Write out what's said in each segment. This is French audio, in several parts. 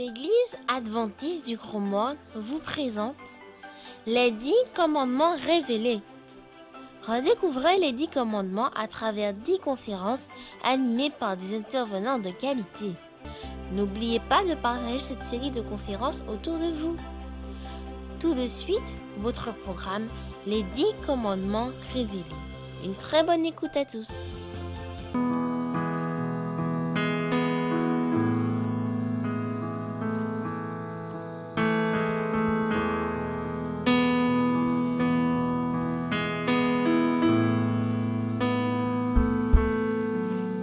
L'Église adventiste du Gros Morne vous présente les 10 commandements révélés. Redécouvrez les 10 commandements à travers 10 conférences animées par des intervenants de qualité. N'oubliez pas de partager cette série de conférences autour de vous. Tout de suite, votre programme, les 10 commandements révélés. Une très bonne écoute à tous.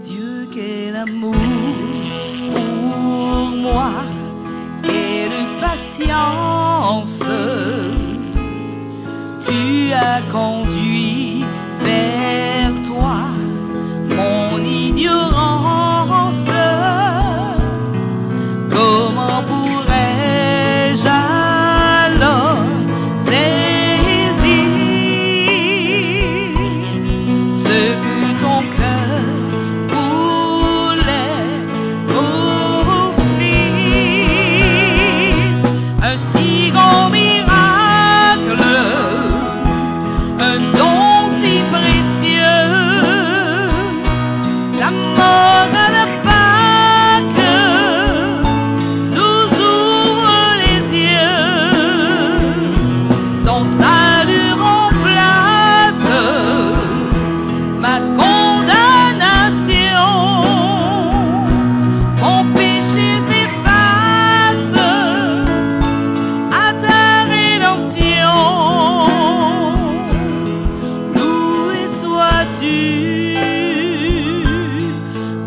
Dieu, quel amour pour moi, quelle patience tu as conduit vers toi mon ignorance. Comment pourrais-je alors saisir ce que ton cœur voulait offrir? Un si grand miracle, un don si précieux, la mort à la Pâque nous ouvre les yeux. Ton salut remplace ma condamnation, mon péché s'efface à ta rédemption. Loué sois-tu,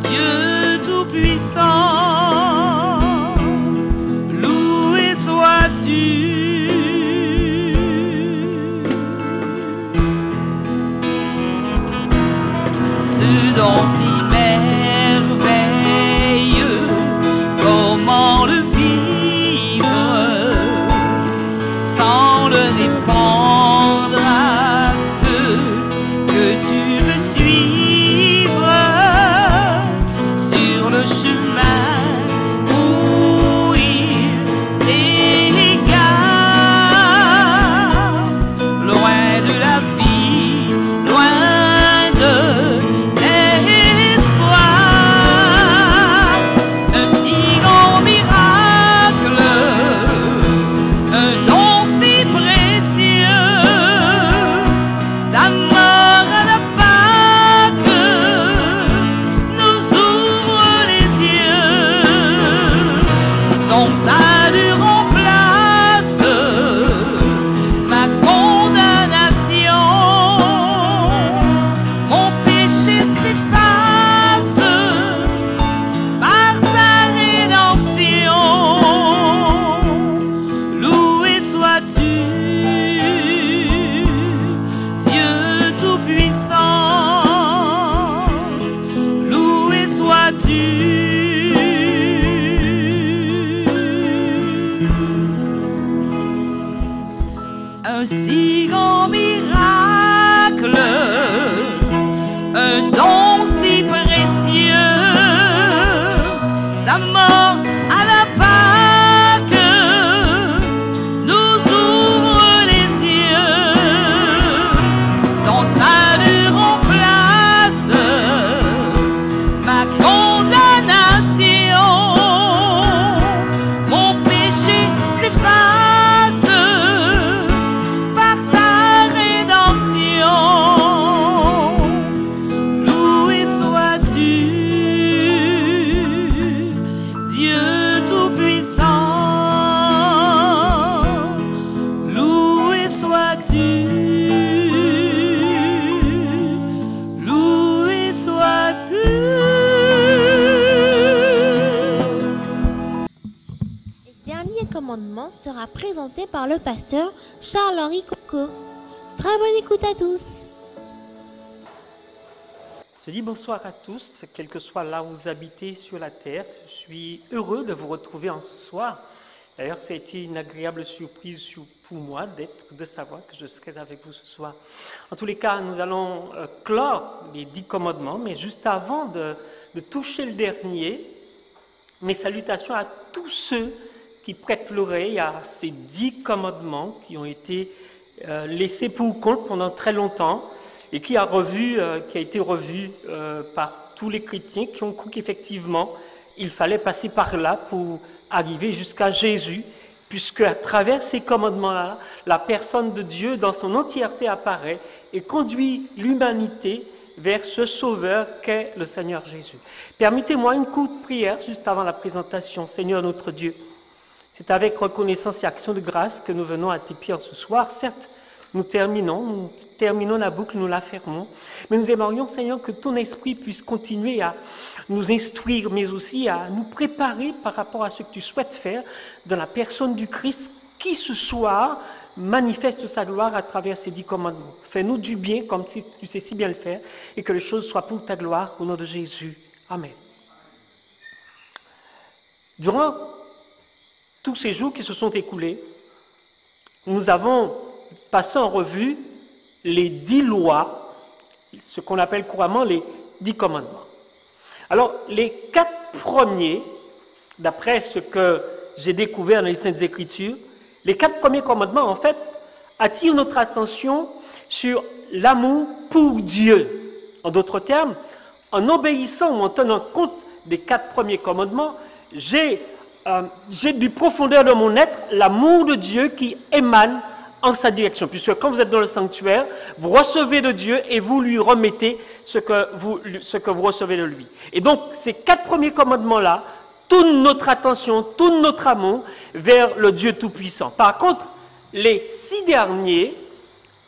Dieu Tout-Puissant. Loué sois-tu. Ce don si merveilleux, comment le vivre sans le répandre à ceux que tu veux suivre sur le chemin où ils s'égarent, loin de la vie, loin de l'espoir. Un si grand miracle, un don si précieux, ta mort à la Pâque nous ouvre les yeux. Ton salut remplace ma condamnation, mon péché s'efface par ta rédemption. Loué sois-tu, Dieu Tout-Puissant. Loué sois-tu. Un si grand miracle, un don si précieux, ta mort à la Pâque nous ouvre les yeux. Ton salut remplace ma condamnation, mon péché s'efface par ta rédemption. Loué sois-tu, Dieu Tout-Puissant. Loué sois-tu, loué sois-tu. Le dernier commandement sera présenté par le pasteur Charles-Henri Coco. Très bonne écoute à tous. Je dis bonsoir à tous, quel que soit là où vous habitez sur la terre. Je suis heureux de vous retrouver en ce soir. D'ailleurs, ça a été une agréable surprise pour moi de savoir que je serais avec vous ce soir. En tous les cas, nous allons clore les 10 commandements, mais juste avant de toucher le dernier, mes salutations à tous ceux qui prête l'oreille à ces 10 commandements qui ont été laissés pour compte pendant très longtemps et qui a été revu par tous les chrétiens qui ont cru qu'effectivement, il fallait passer par là pour arriver jusqu'à Jésus, puisque à travers ces commandements-là, la personne de Dieu dans son entièreté apparaît et conduit l'humanité vers ce sauveur qu'est le Seigneur Jésus. Permettez-moi une courte prière juste avant la présentation. Seigneur notre Dieu, c'est avec reconnaissance et action de grâce que nous venons à tes pieds ce soir. Certes, nous terminons la boucle, nous la fermons, mais nous aimerions, Seigneur, que ton esprit puisse continuer à nous instruire, mais aussi à nous préparer par rapport à ce que tu souhaites faire dans la personne du Christ qui ce soir manifeste sa gloire à travers ces 10 commandements. Fais-nous du bien comme tu sais si bien le faire et que les choses soient pour ta gloire au nom de Jésus. Amen. Durant tous ces jours qui se sont écoulés, nous avons passé en revue les 10 lois, ce qu'on appelle couramment les 10 commandements. Alors, les 4 premiers, d'après ce que j'ai découvert dans les Saintes Écritures, les 4 premiers commandements, en fait, attirent notre attention sur l'amour pour Dieu. En d'autres termes, en obéissant ou en tenant compte des 4 premiers commandements, j'ai du profondeur de mon être l'amour de Dieu qui émane en sa direction. Puisque quand vous êtes dans le sanctuaire, vous recevez de Dieu et vous lui remettez ce que vous recevez de lui. Et donc, ces 4 premiers commandements-là tournent notre attention, tournent notre amour vers le Dieu Tout-Puissant. Par contre, les 6 derniers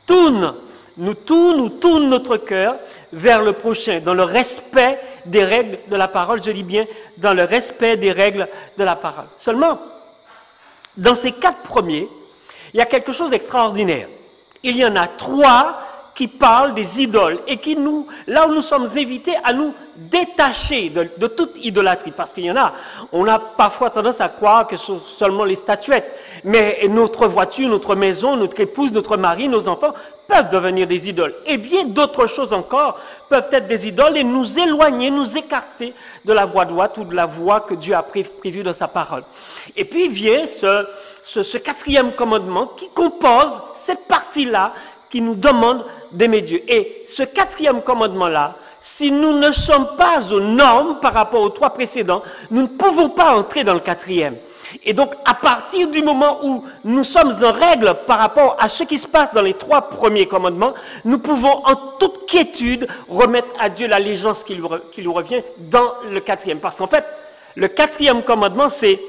tournent notre cœur vers le prochain, dans le respect des règles de la parole, je dis bien, dans le respect des règles de la parole. Seulement, dans ces 4 premiers, il y a quelque chose d'extraordinaire. Il y en a 3 qui parlent des idoles et qui là où nous sommes invités à nous détacher de toute idolâtrie. Parce qu'il y en a, on a parfois tendance à croire que ce sont seulement les statuettes. Mais notre voiture, notre maison, notre épouse, notre mari, nos enfants peuvent devenir des idoles. Et bien d'autres choses encore peuvent être des idoles et nous éloigner, nous écarter de la voie droite ou de la voie que Dieu a prévue dans sa parole. Et puis vient ce 4e commandement qui compose cette partie-là qui nous demande d'aimer Dieu. Et ce 4e commandement-là, si nous ne sommes pas aux normes par rapport aux 3 précédents, nous ne pouvons pas entrer dans le 4e. Et donc, à partir du moment où nous sommes en règle par rapport à ce qui se passe dans les 3 premiers commandements, nous pouvons en toute quiétude remettre à Dieu l'allégeance qui lui revient dans le 4e. Parce qu'en fait, le 4e commandement, c'est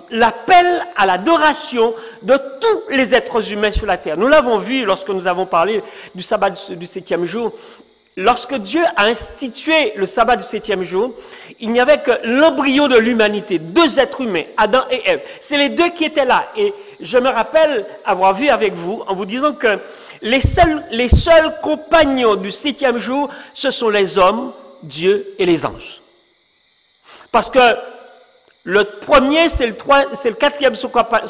l'appel à l'adoration de tous les êtres humains sur la terre. Nous l'avons vu lorsque nous avons parlé du sabbat du 7e jour. Lorsque Dieu a institué le sabbat du 7e jour, il n'y avait que l'embryon de l'humanité, 2 êtres humains, Adam et Ève. C'est les 2 qui étaient là. Et je me rappelle avoir vu avec vous, en vous disant que les seuls compagnons du 7e jour, ce sont les hommes, Dieu et les anges. Parce que le premier, c'est le 4e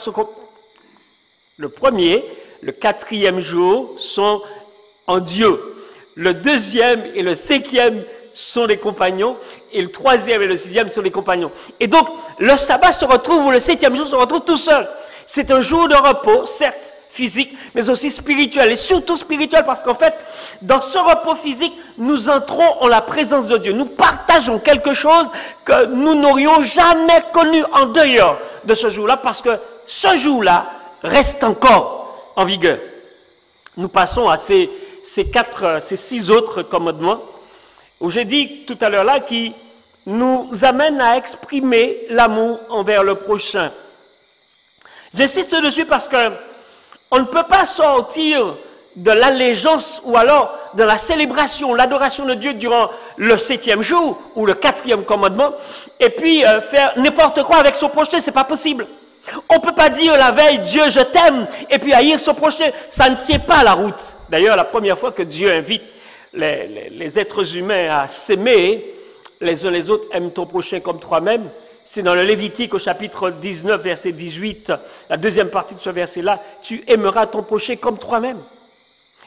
le premier, le 4e jour sont en Dieu. Le 2e et le 5e sont les compagnons, et le 3e et le 6e sont les compagnons. Et donc, le sabbat se retrouve, ou le 7e jour se retrouve tout seul. C'est un jour de repos, certes, physique, mais aussi spirituel, et surtout spirituel, parce qu'en fait, dans ce repos physique, nous entrons en la présence de Dieu. Nous partageons quelque chose que nous n'aurions jamais connu en dehors de ce jour-là, parce que ce jour-là reste encore en vigueur. Nous passons à ces 6 autres commandements, où j'ai dit tout à l'heure là, qui nous amènent à exprimer l'amour envers le prochain. J'insiste dessus parce que on ne peut pas sortir de l'allégeance ou alors de la célébration, l'adoration de Dieu durant le 7e jour ou le 4e commandement et puis faire n'importe quoi avec son prochain, c'est pas possible. On ne peut pas dire la veille, Dieu, je t'aime, et puis haïr son prochain. Ça ne tient pas la route. D'ailleurs, la première fois que Dieu invite les êtres humains à s'aimer, les uns les autres, aime ton prochain comme toi-même, c'est dans le Lévitique au chapitre 19, verset 18, la deuxième partie de ce verset-là, tu aimeras ton prochain comme toi-même.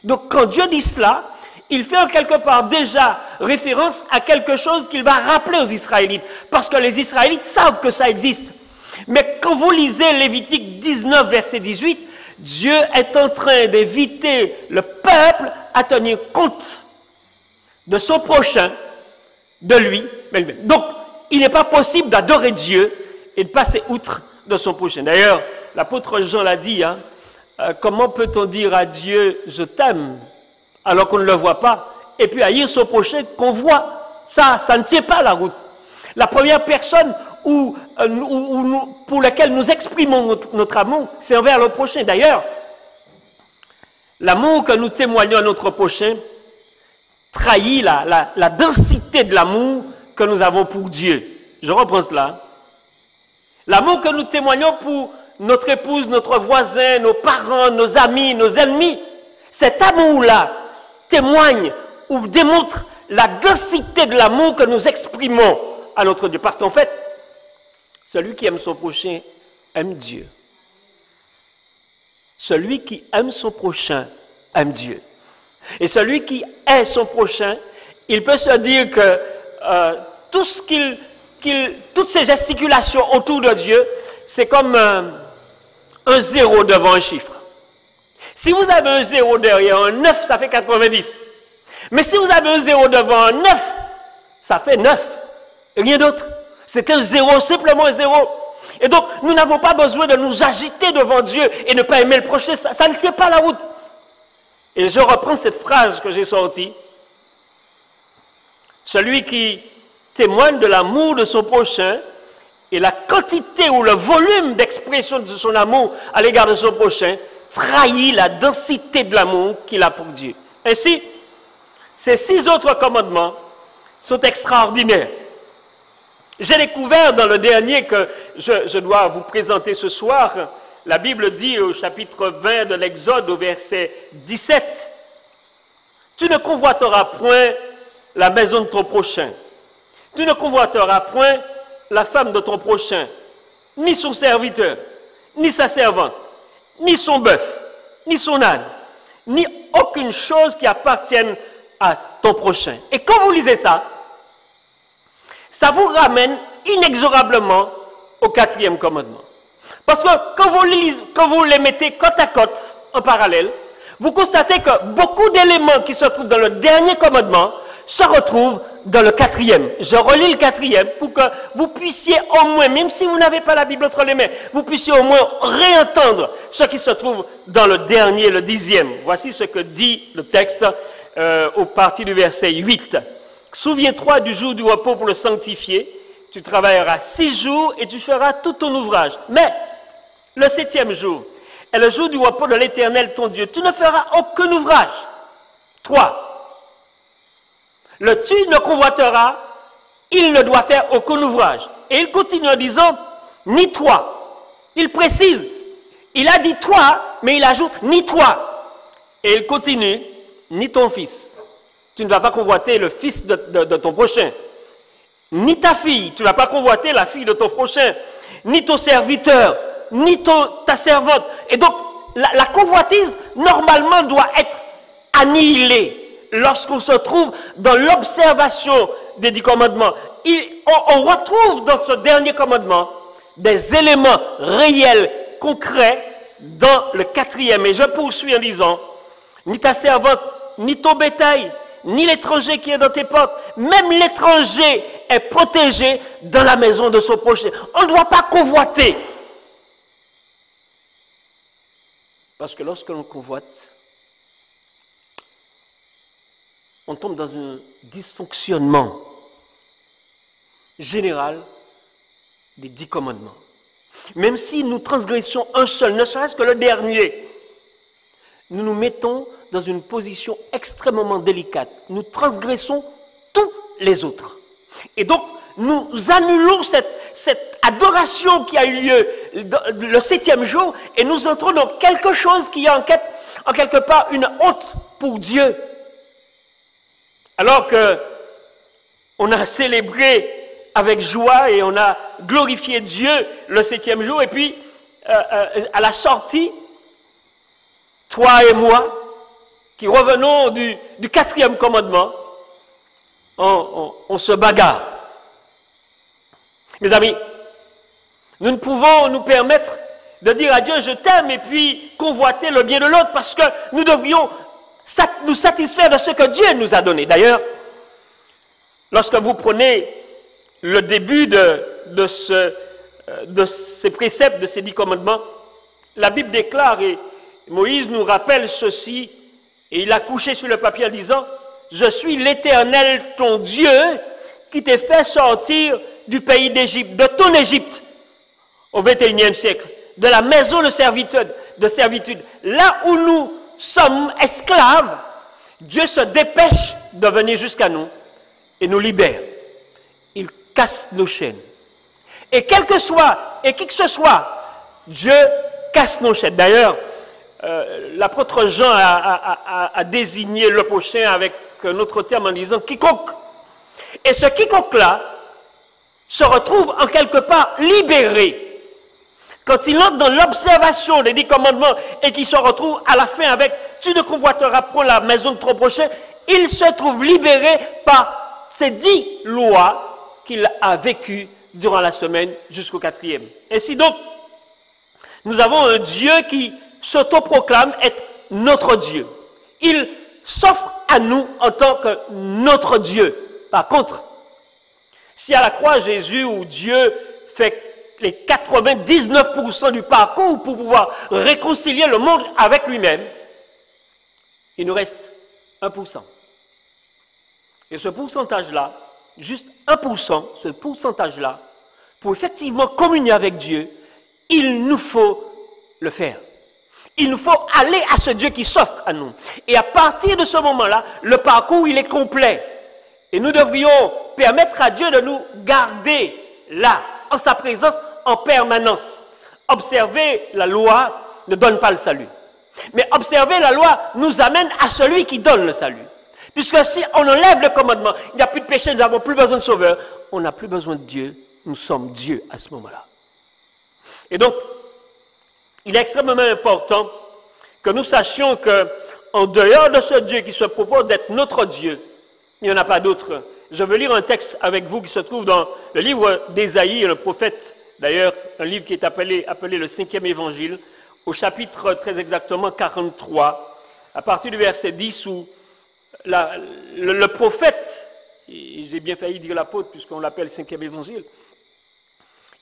Donc, quand Dieu dit cela, il fait en quelque part déjà référence à quelque chose qu'il va rappeler aux Israélites, parce que les Israélites savent que ça existe. Mais quand vous lisez Lévitique 19, verset 18, Dieu est en train d'inviter le peuple à tenir compte de son prochain, de lui. Donc, il n'est pas possible d'adorer Dieu et de passer outre de son prochain. D'ailleurs, l'apôtre Jean l'a dit, hein, comment peut-on dire à Dieu « je t'aime » alors qu'on ne le voit pas, et puis haïr son prochain qu'on voit? Ça ne tient pas la route. La première personne pour laquelle nous exprimons notre amour, c'est envers le prochain. D'ailleurs, l'amour que nous témoignons à notre prochain trahit la densité de l'amour que nous avons pour Dieu. Je reprends cela. L'amour que nous témoignons pour notre épouse, notre voisin, nos parents, nos amis, nos ennemis, cet amour-là témoigne ou démontre la densité de l'amour que nous exprimons à notre Dieu. Parce qu'en fait, celui qui aime son prochain aime Dieu. Celui qui aime son prochain aime Dieu. Et celui qui est son prochain, il peut se dire que toutes ces gesticulations autour de Dieu, c'est comme un zéro devant un chiffre. Si vous avez un zéro derrière un 9, ça fait 90. Mais si vous avez un zéro devant un 9, ça fait 9. Rien d'autre. C'est un zéro, simplement un zéro. Et donc, nous n'avons pas besoin de nous agiter devant Dieu et ne pas aimer le prochain. Ça ne tient pas la route. Et je reprends cette phrase que j'ai sortie. Celui qui témoigne de l'amour de son prochain et la quantité ou le volume d'expression de son amour à l'égard de son prochain trahit la densité de l'amour qu'il a pour Dieu. Ainsi, ces 6 autres commandements sont extraordinaires. J'ai découvert dans le dernier que je dois vous présenter ce soir, la Bible dit au chapitre 20 de l'Exode, au verset 17, « Tu ne convoiteras point la maison de ton prochain, tu ne convoiteras point la femme de ton prochain, ni son serviteur, ni sa servante, ni son bœuf, ni son âne, ni aucune chose qui appartienne à ton prochain. » Et quand vous lisez ça, ça vous ramène inexorablement au 4e commandement. Parce que quand vous les mettez côte à côte, en parallèle, vous constatez que beaucoup d'éléments qui se trouvent dans le dernier commandement se retrouvent dans le 4e. Je relis le 4e pour que vous puissiez au moins, même si vous n'avez pas la Bible entre les mains, vous puissiez au moins réentendre ce qui se trouve dans le dernier, le 10e. Voici ce que dit le texte au parti du verset 8. « Souviens-toi du jour du repos pour le sanctifier. Tu travailleras 6 jours et tu feras tout ton ouvrage. Mais le 7e jour est le jour du repos de l'Éternel ton Dieu. Tu ne feras aucun ouvrage. 3. Le tu ne convoiteras, il ne doit faire aucun ouvrage. » Et il continue en disant, ni toi. Il précise, il a dit toi, mais il ajoute ni toi. Et il continue, ni ton fils. Tu ne vas pas convoiter le fils de ton prochain. Ni ta fille, tu ne vas pas convoiter la fille de ton prochain. Ni ton serviteur, ni ta servante. Et donc, la convoitise, normalement, doit être annihilée lorsqu'on se trouve dans l'observation des 10 commandements. On retrouve dans ce dernier commandement des éléments réels, concrets, dans le 4e. Et je poursuis en disant, ni ta servante, ni ton bétail, ni l'étranger qui est dans tes portes, même l'étranger est protégé dans la maison de son prochain. On ne doit pas convoiter. Parce que lorsque l'on convoite, on tombe dans un dysfonctionnement général des 10 commandements. Même si nous transgressons un seul, ne serait-ce que le dernier, nous nous mettons dans une position extrêmement délicate. Nous transgressons tous les autres. Et donc, nous annulons cette adoration qui a eu lieu le 7e jour et nous entrons dans quelque chose qui est en quelque part une honte pour Dieu. Alors que on a célébré avec joie et on a glorifié Dieu le 7e jour et puis à la sortie, toi et moi, qui revenons du 4e commandement, on se bagarre. Mes amis, Nous ne pouvons nous permettre de dire à Dieu je t'aime et puis convoiter le bien de l'autre parce que nous devrions nous satisfaire de ce que Dieu nous a donné. D'ailleurs, lorsque vous prenez le début de ces préceptes, de ces 10 commandements, la Bible déclare, et Moïse nous rappelle ceci, et il a couché sur le papier en disant « Je suis l'Éternel, ton Dieu, qui t'ai fait sortir du pays d'Égypte, de ton Égypte, au XXIe siècle, de la maison de servitude. Là où nous sommes esclaves, Dieu se dépêche de venir jusqu'à nous et nous libère. Il casse nos chaînes. Et quel que soit, et qui que ce soit, Dieu casse nos chaînes. D'ailleurs, l'apôtre Jean a désigné le prochain avec un autre terme en disant quiconque. Et ce quiconque-là se retrouve en quelque part libéré. Quand il entre dans l'observation des 10 commandements et qu'il se retrouve à la fin avec « tu ne convoiteras point la maison de ton prochain », il se trouve libéré par ces 10 lois qu'il a vécues durant la semaine jusqu'au 4e. Ainsi donc, nous avons un Dieu qui s'autoproclame être notre Dieu. Il s'offre à nous en tant que notre Dieu. Par contre, si à la croix Jésus ou Dieu fait les 99% du parcours pour pouvoir réconcilier le monde avec lui-même, il nous reste 1%. Et ce pourcentage-là, juste 1%, ce pourcentage-là, pour effectivement communier avec Dieu, il nous faut le faire. Il nous faut aller à ce Dieu qui s'offre à nous. Et à partir de ce moment-là, le parcours, il est complet. Et nous devrions permettre à Dieu de nous garder là, en sa présence, en permanence. Observer la loi ne donne pas le salut. Mais observer la loi nous amène à celui qui donne le salut. Puisque si on enlève le commandement, il n'y a plus de péché, nous n'avons plus besoin de sauveur, on n'a plus besoin de Dieu, nous sommes Dieu à ce moment-là. Et donc, il est extrêmement important que nous sachions qu'en dehors de ce Dieu qui se propose d'être notre Dieu, il n'y en a pas d'autre. Je veux lire un texte avec vous qui se trouve dans le livre d'Ésaïe, le prophète, d'ailleurs, un livre qui est appelé le 5e évangile, au chapitre très exactement 43, à partir du verset 10, où le prophète, et j'ai bien failli dire l'apôtre puisqu'on l'appelle 5e évangile,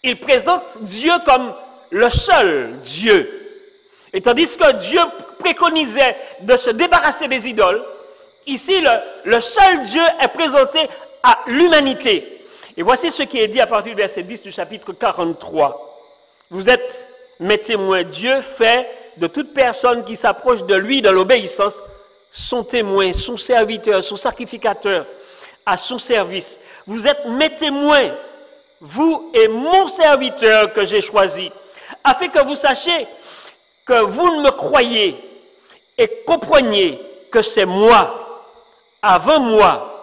il présente Dieu comme le seul Dieu. Et tandis que Dieu préconisait de se débarrasser des idoles, ici le seul Dieu est présenté à l'humanité. Et voici ce qui est dit à partir du verset 10 du chapitre 43. Vous êtes mes témoins. Dieu fait de toute personne qui s'approche de lui dans l'obéissance son témoin, son serviteur, son sacrificateur à son service. Vous êtes mes témoins, vous et mon serviteur que j'ai choisi, afin que vous sachiez que vous ne me croyez et compreniez que c'est moi. Avant moi,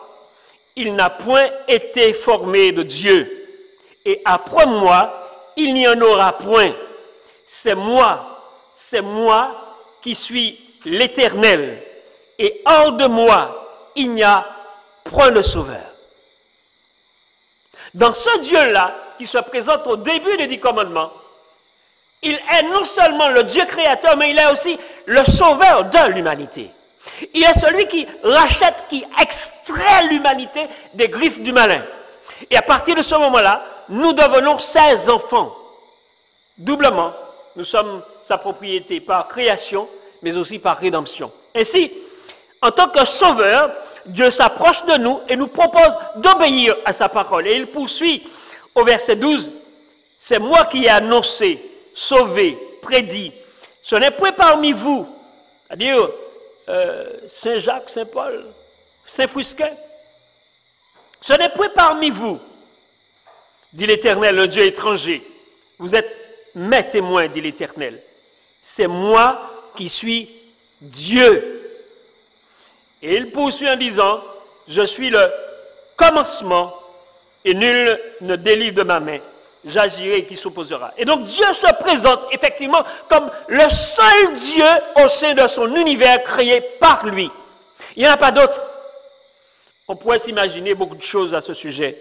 il n'a point été formé de Dieu, et après moi, il n'y en aura point. C'est moi qui suis l'Éternel, et hors de moi, il n'y a point de sauveur. Dans ce Dieu-là, qui se présente au début des 10 commandements, il est non seulement le Dieu créateur, mais il est aussi le sauveur de l'humanité. Il est celui qui rachète, qui extrait l'humanité des griffes du malin. Et à partir de ce moment-là, nous devenons ses enfants. Doublement, nous sommes sa propriété par création, mais aussi par rédemption. Ainsi, en tant que sauveur, Dieu s'approche de nous et nous propose d'obéir à sa parole. Et il poursuit au verset 12, « C'est moi qui ai annoncé, sauvé, prédit. Ce n'est point parmi vous, c'est-à-dire Saint-Jacques, Saint-Paul, Saint-Fusquin. Ce n'est point parmi vous, dit l'Éternel, un Dieu étranger. Vous êtes mes témoins, dit l'Éternel. C'est moi qui suis Dieu. » Et il poursuit en disant, « Je suis le commencement et nul ne délivre de ma main. J'agirai qui s'opposera. » Et donc Dieu se présente effectivement comme le seul Dieu au sein de son univers créé par lui. Il n'y en a pas d'autre. On pourrait s'imaginer beaucoup de choses à ce sujet.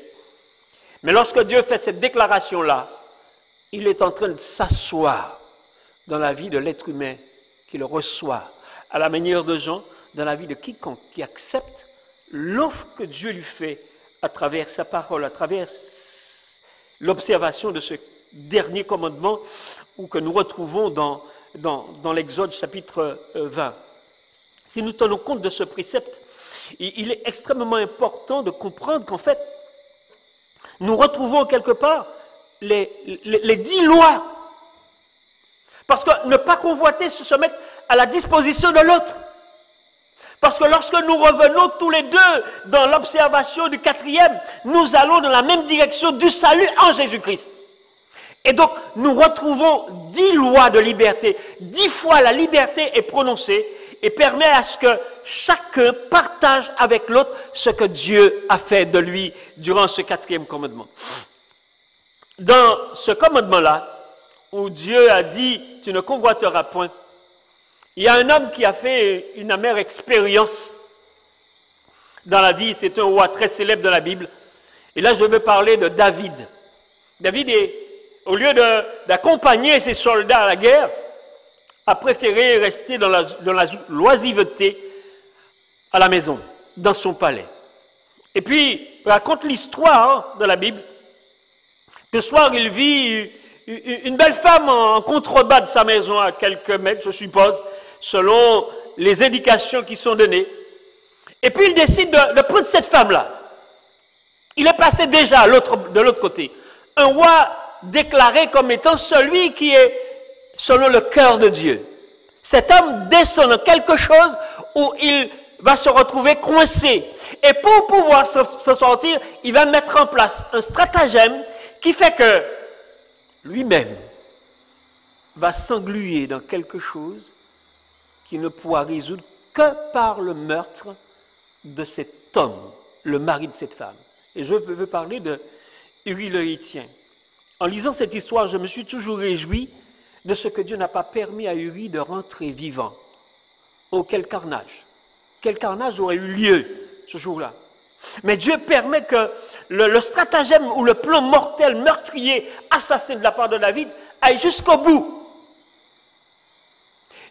Mais lorsque Dieu fait cette déclaration-là, il est en train de s'asseoir dans la vie de l'être humain qu'il reçoit, à la manière de Jean, dans la vie de quiconque qui accepte l'offre que Dieu lui fait à travers sa parole, à travers l'observation de ce dernier commandement ou que nous retrouvons dans l'Exode chapitre 20. Si nous tenons compte de ce précepte, il est extrêmement important de comprendre qu'en fait, nous retrouvons quelque part les 10 lois. Parce que ne pas convoiter, c'est se mettre à la disposition de l'autre. Parce que lorsque nous revenons tous les deux dans l'observation du 4e, nous allons dans la même direction du salut en Jésus-Christ. Et donc, nous retrouvons 10 lois de liberté. 10 fois la liberté est prononcée et permet à ce que chacun partage avec l'autre ce que Dieu a fait de lui durant ce 4e commandement. Dans ce commandement-là, où Dieu a dit « tu ne convoiteras point », il y a un homme qui a fait une amère expérience dans la vie. C'est un roi très célèbre de la Bible. Et là, je veux parler de David. David, au lieu d'accompagner ses soldats à la guerre, a préféré rester dans la l'oisiveté à la maison, dans son palais. Et puis, raconte l'histoire de la Bible. Que soir, il vit une belle femme en contrebas de sa maison, à quelques mètres, je suppose, selon les indications qui sont données. Et puis, il décide de prendre cette femme-là. Il est passé déjà de l'autre côté. Un roi déclaré comme étant celui qui est selon le cœur de Dieu. Cet homme descend dans quelque chose où il va se retrouver coincé. Et pour pouvoir se sortir, il va mettre en place un stratagème qui fait que lui-même va s'engluer dans quelque chose qui ne pourra résoudre que par le meurtre de cet homme, le mari de cette femme. Et je veux parler de Uri le Héthien. En lisant cette histoire, je me suis toujours réjoui de ce que Dieu n'a pas permis à Uri de rentrer vivant. Oh, quel carnage! Quel carnage aurait eu lieu ce jour-là! Mais Dieu permet que le stratagème ou le plan mortel, meurtrier, assassin de la part de David aille jusqu'au bout.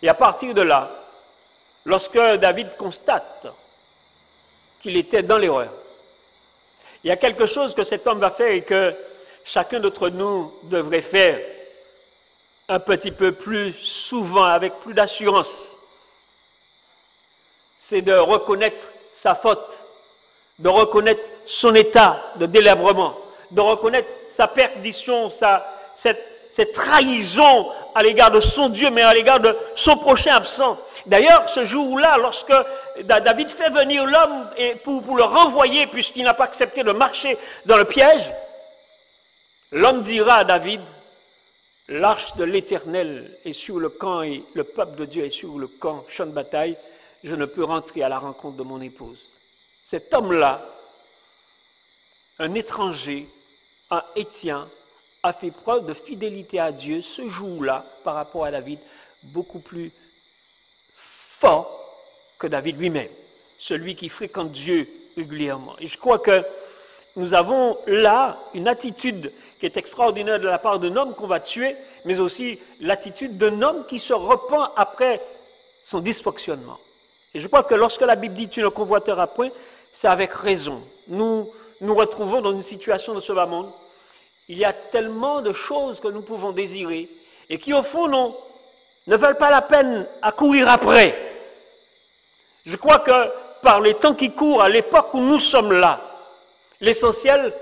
Et à partir de là, lorsque David constate qu'il était dans l'erreur, il y a quelque chose que cet homme va faire et que chacun d'entre nous devrait faire un petit peu plus souvent, avec plus d'assurance. C'est de reconnaître sa faute, de reconnaître son état de délabrement, de reconnaître sa perdition, cette trahison à l'égard de son Dieu, mais à l'égard de son prochain absent. D'ailleurs, ce jour-là, lorsque David fait venir l'homme pour le renvoyer, puisqu'il n'a pas accepté de marcher dans le piège, l'homme dira à David, « L'arche de l'Éternel est sur le camp et le peuple de Dieu est sur le camp, champ de bataille, je ne peux rentrer à la rencontre de mon épouse. » Cet homme-là, un étranger, un Héthien, a fait preuve de fidélité à Dieu ce jour-là par rapport à David, beaucoup plus fort que David lui-même, celui qui fréquente Dieu régulièrement. Et je crois que nous avons là une attitude qui est extraordinaire de la part d'un homme qu'on va tuer, mais aussi l'attitude d'un homme qui se repent après son dysfonctionnement. Et je crois que lorsque la Bible dit « tu ne convoiteras point », c'est avec raison. Nous nous retrouvons dans une situation de ce bas monde. Il y a tellement de choses que nous pouvons désirer et qui, au fond, ne veulent pas la peine à courir après. Je crois que par les temps qui courent, à l'époque où nous sommes là, l'essentiel,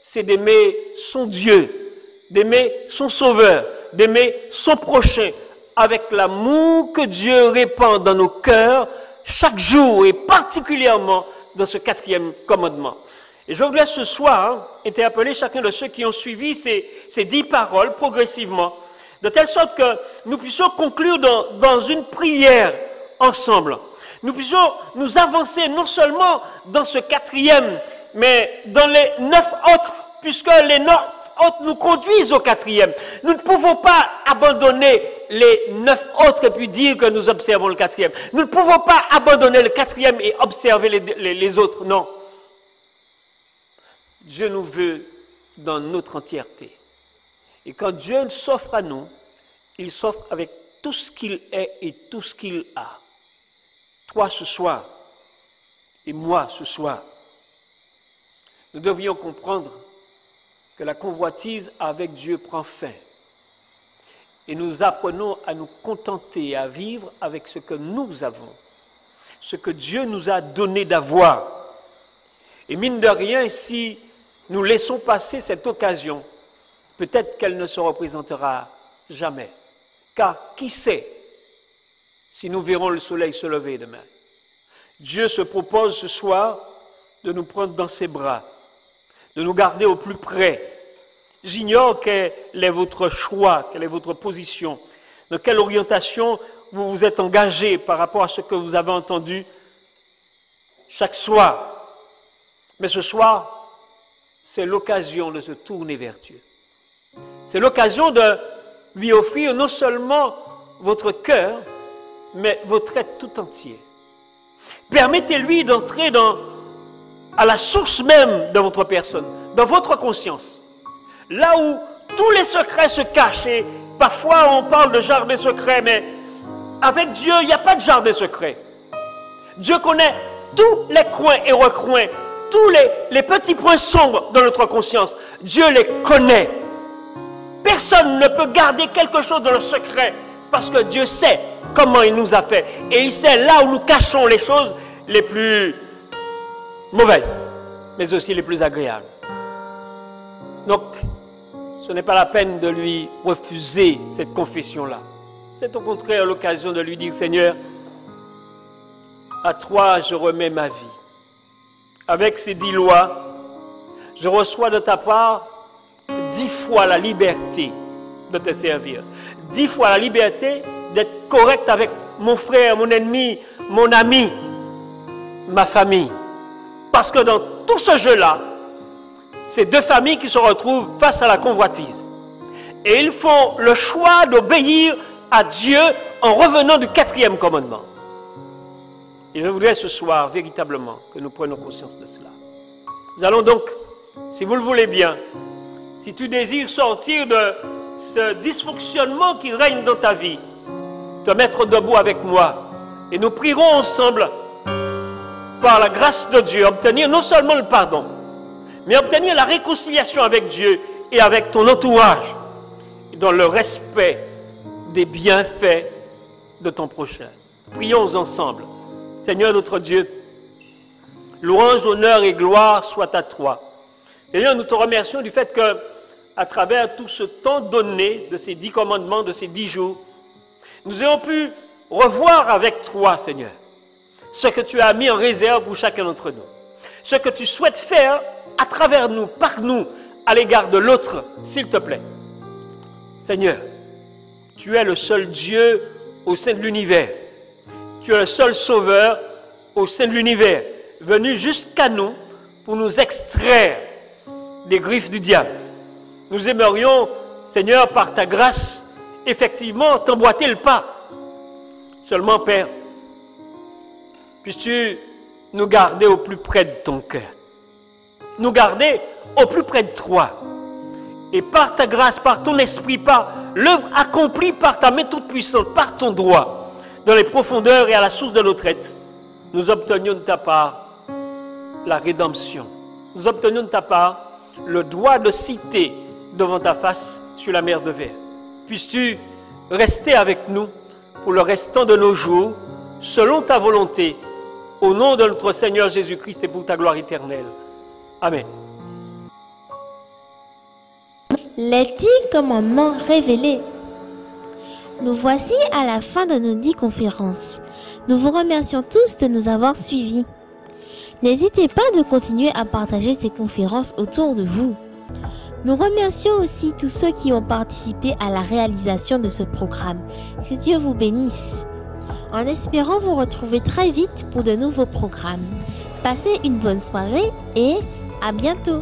c'est d'aimer son Dieu, d'aimer son Sauveur, d'aimer son prochain, avec l'amour que Dieu répand dans nos cœurs chaque jour et particulièrement dans ce 4e commandement. Et je voudrais ce soir interpeller chacun de ceux qui ont suivi ces 10 paroles progressivement, de telle sorte que nous puissions conclure dans une prière ensemble. Nous puissions nous avancer non seulement dans ce 4e, mais dans les 9 autres, puisque les 9 autres nous conduisent au 4e. Nous ne pouvons pas abandonner les 9 autres et puis dire que nous observons le 4e. Nous ne pouvons pas abandonner le 4e et observer les autres, non. Dieu nous veut dans notre entièreté. Et quand Dieu s'offre à nous, il s'offre avec tout ce qu'il est et tout ce qu'il a. Toi ce soir et moi ce soir, nous devrions comprendre que la convoitise avec Dieu prend fin. Et nous apprenons à nous contenter et à vivre avec ce que nous avons, ce que Dieu nous a donné d'avoir. Et mine de rien, si nous laissons passer cette occasion, peut-être qu'elle ne se représentera jamais. Car qui sait si nous verrons le soleil se lever demain? Dieu se propose ce soir de nous prendre dans ses bras, de nous garder au plus près. J'ignore quel est votre choix, quelle est votre position, dans quelle orientation vous vous êtes engagé par rapport à ce que vous avez entendu chaque soir. Mais ce soir, c'est l'occasion de se tourner vers Dieu. C'est l'occasion de lui offrir non seulement votre cœur, mais votre être tout entier. Permettez-lui d'entrer à la source même de votre personne, dans votre conscience. Là où tous les secrets se cachent, et parfois on parle de jardin secret, mais avec Dieu, il n'y a pas de jardin secret. Dieu connaît tous les coins et recoins, tous les petits points sombres de notre conscience. Dieu les connaît. Personne ne peut garder quelque chose dans le secret, parce que Dieu sait comment il nous a fait. Et il sait là où nous cachons les choses les plus mauvaises, mais aussi les plus agréables. Donc, ce n'est pas la peine de lui refuser cette confession-là. C'est au contraire l'occasion de lui dire, Seigneur, à toi je remets ma vie. Avec ces 10 lois, je reçois de ta part 10 fois la liberté de te servir. 10 fois la liberté d'être correct avec mon frère, mon ennemi, mon ami, ma famille. Parce que dans tout ce jeu-là, c'est 2 familles qui se retrouvent face à la convoitise. Et ils font le choix d'obéir à Dieu en revenant du 4e commandement. Et je voudrais ce soir, véritablement, que nous prenions conscience de cela. Nous allons donc, si vous le voulez bien, si tu désires sortir de ce dysfonctionnement qui règne dans ta vie, te mettre debout avec moi. Et nous prierons ensemble, par la grâce de Dieu, obtenir non seulement le pardon, mais obtenir la réconciliation avec Dieu et avec ton entourage, dans le respect des bienfaits de ton prochain. Prions ensemble. Seigneur notre Dieu, louange, honneur et gloire soient à toi. Seigneur, nous te remercions du fait que, à travers tout ce temps donné de ces 10 commandements, de ces 10 jours, nous ayons pu revoir avec toi, Seigneur, ce que tu as mis en réserve pour chacun d'entre nous. Ce que tu souhaites faire à travers nous, par nous, à l'égard de l'autre, s'il te plaît. Seigneur, tu es le seul Dieu au sein de l'univers. Tu es le seul Sauveur au sein de l'univers, venu jusqu'à nous pour nous extraire des griffes du diable. Nous aimerions, Seigneur, par ta grâce, effectivement, t'emboîter le pas. Seulement, Père, puisses-tu nous garder au plus près de ton cœur, nous garder au plus près de toi. Et par ta grâce, par ton esprit, par l'œuvre accomplie par ta main toute puissante, par ton droit, dans les profondeurs et à la source de notre être, nous obtenions de ta part la rédemption. Nous obtenions de ta part le droit de citer devant ta face sur la mer de verre. Puisses-tu rester avec nous pour le restant de nos jours, selon ta volonté, au nom de notre Seigneur Jésus-Christ et pour ta gloire éternelle. Amen. Les 10 commandements révélés. Nous voici à la fin de nos 10 conférences. Nous vous remercions tous de nous avoir suivis. N'hésitez pas de continuer à partager ces conférences autour de vous. Nous remercions aussi tous ceux qui ont participé à la réalisation de ce programme. Que Dieu vous bénisse. En espérant vous retrouver très vite pour de nouveaux programmes. Passez une bonne soirée et à bientôt.